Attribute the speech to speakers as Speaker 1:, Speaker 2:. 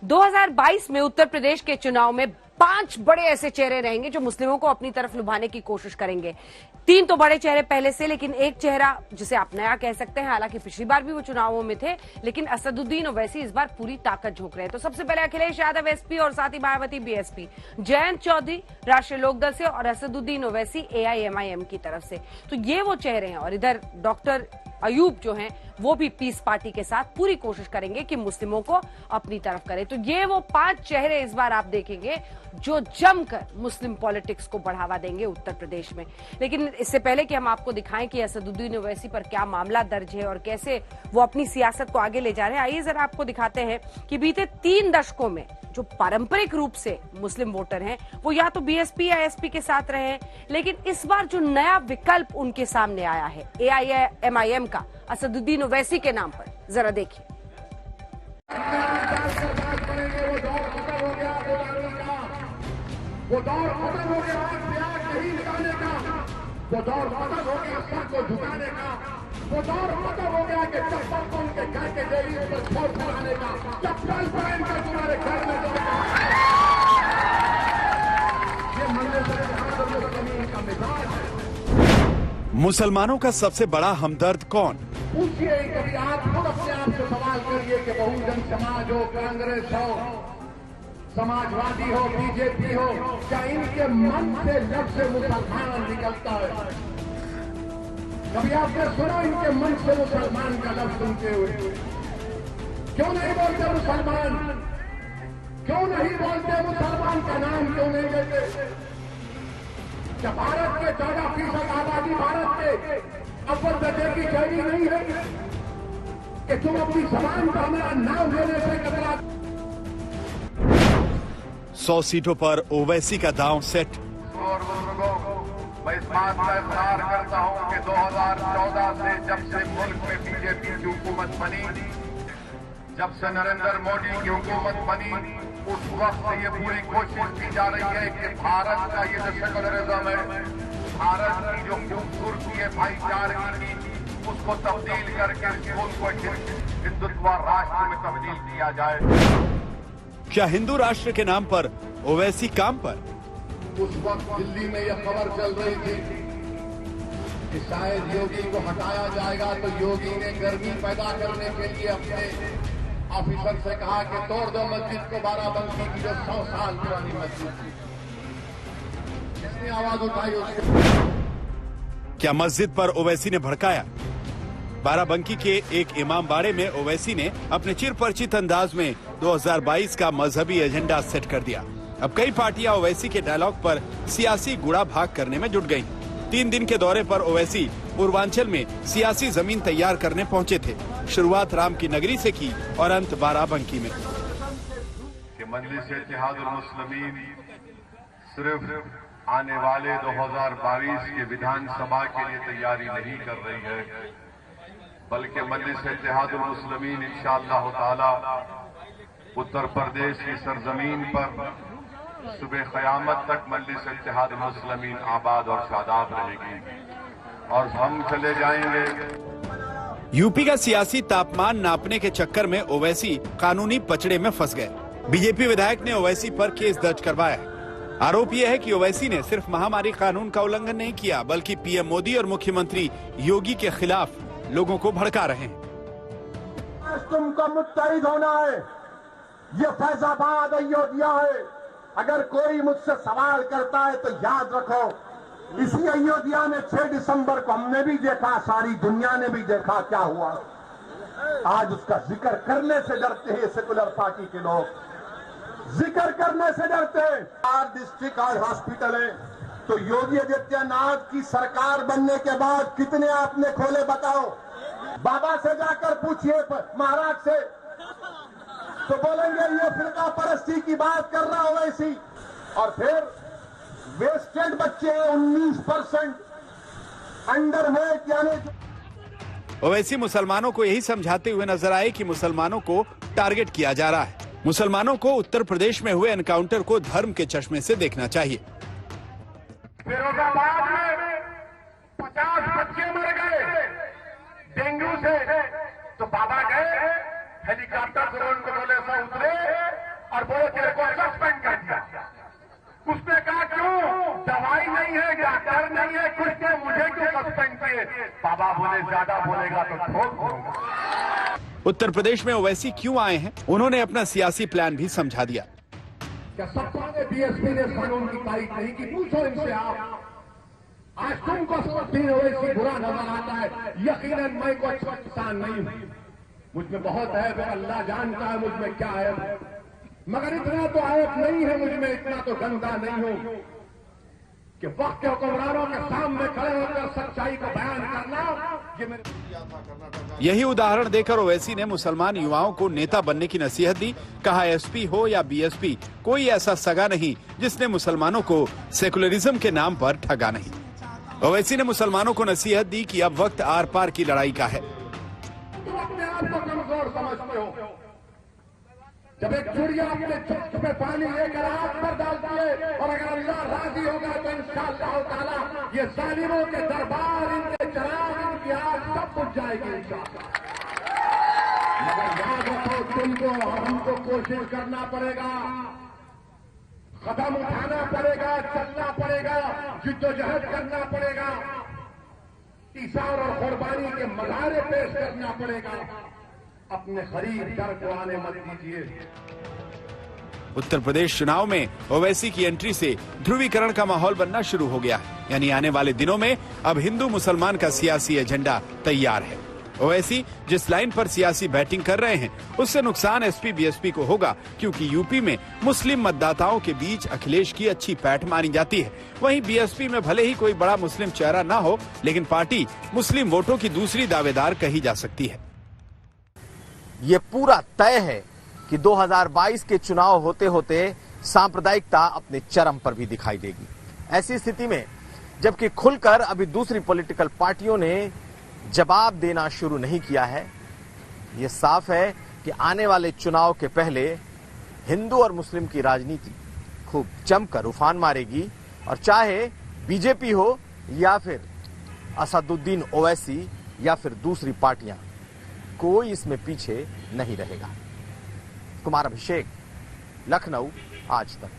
Speaker 1: 2022 में उत्तर प्रदेश के चुनाव में 5 बड़े ऐसे चेहरे रहेंगे जो मुस्लिमों को अपनी तरफ लुभाने की कोशिश करेंगे। 3 तो बड़े चेहरे पहले से, लेकिन एक चेहरा जिसे आप नया कह सकते हैं, हालांकि पिछली बार भी वो चुनावों में थे, लेकिन असदुद्दीन ओवैसी इस बार पूरी ताकत झोंक रहे हैं। तो सबसे पहले अखिलेश यादव एसपी और साथ ही मायावती बीएसपी, जयंत चौधरी राष्ट्रीय लोकदल से और असदुद्दीन ओवैसी एआईएमआईएम की तरफ से। तो ये वो चेहरे हैं। और इधर डॉक्टर अयूब जो हैं वो भी पीस पार्टी के साथ पूरी कोशिश करेंगे कि मुस्लिमों को अपनी तरफ करें। तो ये वो 5 चेहरे इस बार आप देखेंगे जो जमकर मुस्लिम पॉलिटिक्स को बढ़ावा देंगे उत्तर प्रदेश में। लेकिन इससे पहले कि हम आपको दिखाएं कि असदुद्दीन ओवैसी पर क्या मामला दर्ज है और कैसे वो अपनी सियासत को आगे ले जा रहे हैं, आइए जरा आपको दिखाते हैं कि बीते 3 दशकों में जो पारंपरिक रूप से मुस्लिम वोटर हैं वो या तो बीएसपी या एसपी के साथ रहे हैं, लेकिन इस बार जो नया विकल्प उनके सामने आया है एआईएमआईएम का असदुद्दीन ओवैसी के नाम पर, जरा देखिए।
Speaker 2: वो दौर खत्म हो गया प्यार नहीं निकालने का, वो दौर खत्म हो गया सर को झुकाने का, वो दौर खत्म हो गया कि चप्पल को उनके घर के देवी पर छोड़ चलाने का, चप्पल पहन कर तुम्हारे घर में जाएगा। ये मंदिर से का मिजाज है।
Speaker 3: मुसलमानों का सबसे बड़ा हमदर्द कौन?
Speaker 2: पूछिए कभी आप खुद अपने आप से सवाल करिए कि बहुजन समाज हो, कांग्रेस हो, समाजवादी हो, बीजेपी हो, क्या इनके मन से लफ्ज़ मुसलमान निकलता है? कभी आपने सुना इनके मन से मुसलमान का लफ्ज़ सुनते हुए? क्यों नहीं बोलते मुसलमान? क्यों नहीं बोलते मुसलमान का नाम क्यों नहीं लेते? क्या भारत के 14% आबादी भारत के अव्वल दर्जे की शहरी नहीं है कि तुम अपनी जबान का हमारा नाम लेने से कतरा?
Speaker 3: 100 सीटों पर ओवैसी का दांव सेट।
Speaker 2: और बुजुर्गों, मैं इस बात का इकरार करता हूं कि 2014 से जब से मुल्क में बीजेपी की हुकूमत बनी, जब से नरेंद्र मोदी की हुकूमत बनी, उस वक्त से ये पूरी कोशिश की जा रही है कि भारत का ये जो सेकुलरिज्म है, भारत की जो खूबसूरती है भाईचारे की, उसको तब्दील करके उसको हिंदुत्व राष्ट्र में तब्दील किया जाए।
Speaker 3: क्या हिंदू राष्ट्र के नाम पर ओवैसी काम पर?
Speaker 2: उस वक्त दिल्ली में यह खबर चल रही थी कि शायद योगी को हटाया जाएगा, तो योगी ने गर्मी पैदा करने के लिए अपने ऑफिसर से कहा कि तोड़ दो मस्जिद को, बाराबंकी की जो 100 साल पुरानी मस्जिद थी। इसने आवाज उठाई उसके।
Speaker 3: क्या मस्जिद पर ओवैसी ने भड़काया? बाराबंकी के एक इमामबाड़े में ओवैसी ने अपने चिरपरिचित अंदाज में 2022 का मजहबी एजेंडा सेट कर दिया। अब कई पार्टियां ओवैसी के डायलॉग पर सियासी गुड़ा भाग करने में जुट गईं। 3 दिन के दौरे पर ओवैसी पूर्वांचल में सियासी जमीन तैयार करने पहुंचे थे। शुरुआत राम की नगरी से की और अंत बाराबंकी में।
Speaker 2: मजलिस इत्तेहादुल मुस्लिमीन सिर्फ आने वाले 2022 के विधानसभा के लिए तैयारी नहीं कर रही है, बल्कि मजलिस इत्तेहादुल मुस्लिमीन इंशाअल्लाह ताला उत्तर प्रदेश की सरजमीन पर सुबह क़यामत तक मजलिस इत्तेहादुल मुस्लिमीन आबाद और शादाब रहेगी और हम चले जाएंगे।
Speaker 3: यूपी का सियासी तापमान नापने के चक्कर में ओवैसी कानूनी पचड़े में फंस गए। बीजेपी विधायक ने ओवैसी पर केस दर्ज करवाया है। आरोप यह है कि ओवैसी ने सिर्फ महामारी कानून का उल्लंघन नहीं किया, बल्कि पीएम मोदी और मुख्यमंत्री योगी के खिलाफ लोगों को भड़का रहे हैं।
Speaker 2: तुमको मुत्तहिद होना है, ये फैजाबाद अयोध्या है। अगर कोई मुझसे सवाल करता है तो याद रखो, इसी अयोध्या में 6 दिसंबर को हमने भी देखा, सारी दुनिया ने भी देखा क्या हुआ। आज उसका जिक्र करने से डरते हैं सेकुलर पार्टी के लोग, जिक्र करने से डरते हैं। 4 डिस्ट्रिक्ट आज हॉस्पिटल है, तो योगी आदित्यनाथ की सरकार बनने के बाद कितने आपने खोले बताओ? बाबा से जाकर पूछिए, महाराज से, तो बोलेंगे ये फिरका परस्ती की बात कर रहा हो वैसी। और फिर वेस्टेड बच्चे 19% अंडरवेट, यानी
Speaker 3: ओवैसी मुसलमानों को यही समझाते हुए नजर आए कि मुसलमानों को टारगेट किया जा रहा है। मुसलमानों को उत्तर प्रदेश में हुए एनकाउंटर को धर्म के चश्मे से देखना चाहिए।
Speaker 2: फिरोजाबाद में 50 बच्चे मर गए डेंगू से, तो बाबा गए हेलीकॉप्टर से उनको बोले ऐसा उतरे और बोले तेरे को सस्पेंड कर दिया। उसने कहा क्यों? दवाई नहीं है, डॉक्टर नहीं है, कुछ नहीं, मुझे क्यों सस्पेंड किए? बाबा बोले ज्यादा बोलेगा तो ठोक दूंगा।
Speaker 3: उत्तर प्रदेश में ओवैसी क्यों आए हैं, उन्होंने अपना सियासी प्लान भी समझा दिया।
Speaker 2: क्या सपा ने बीएसपी ने कानून की तारीफ नहीं की? पूछो इनसे आप। आज तुमको दिन ओवैसी बुरा नजर आता है, यकीनन मैं कोई अच्छा किसान नहीं हूं, मुझ में बहुत है, अल्लाह जानता है मुझ में क्या है, मगर इतना तो आयत नहीं है मुझ में, इतना तो गंदा नहीं हूं कि वक्त के हुक्मरानों के सामने खड़े होकर सच्चाई को बयान करना ये मेरे।
Speaker 3: यही उदाहरण देकर ओवैसी ने मुसलमान युवाओं को नेता बनने की नसीहत दी। कहा एसपी हो या बीएसपी, कोई ऐसा सगा नहीं जिसने मुसलमानों को सेकुलरिज्म के नाम पर ठगा नहीं। ओवैसी ने मुसलमानों को नसीहत दी कि अब वक्त आर पार की लड़ाई का है।
Speaker 2: तुम अपने आप को कमजोर समझते हो। जब एक चिड़िया अपने चुप्त में पानी लेकर आग पर डालती है, और अगर अल्लाह राजी होगा तो इंशाअल्लाह ताला ये जालिमों के दरबार, इनके चिराग, इनकी आग सब बुझ जाएगी इंशाअल्लाह। मगर याद रखो, तुमको और हमको कोशिश करना पड़ेगा, कदम उठाना पड़ेगा, चलना पड़ेगा, जिद्दोजहद करना पड़ेगा, इशार और कुर्बानी के मज़ारे पेश करना पड़ेगा। अपने खरीद दर को आने मत दीजिए।
Speaker 3: उत्तर प्रदेश चुनाव में ओवैसी की एंट्री से ध्रुवीकरण का माहौल बनना शुरू हो गया, यानी आने वाले दिनों में अब हिंदू मुसलमान का सियासी एजेंडा तैयार है। ओवैसी जिस लाइन पर सियासी बैटिंग कर रहे हैं, उससे नुकसान एसपी बीएसपी को होगा, क्योंकि यूपी में मुस्लिम मतदाताओं के बीच अखिलेश की अच्छी पैठ मानी जाती है। वहीं बीएसपी में भले ही कोई बड़ा मुस्लिम चेहरा न हो, लेकिन पार्टी मुस्लिम वोटों की दूसरी दावेदार कही जा सकती है।
Speaker 4: ये पूरा तय है कि 2022 के चुनाव होते होते सांप्रदायिकता अपने चरम पर भी दिखाई देगी। ऐसी स्थिति में जबकि खुलकर अभी दूसरी पॉलिटिकल पार्टियों ने जवाब देना शुरू नहीं किया है, ये साफ है कि आने वाले चुनाव के पहले हिंदू और मुस्लिम की राजनीति खूब जमकर उफान मारेगी, और चाहे बीजेपी हो या फिर असदुद्दीन ओवैसी या फिर दूसरी पार्टियां, कोई इसमें पीछे नहीं रहेगा। कुमार अभिषेक, लखनऊ, आज तक।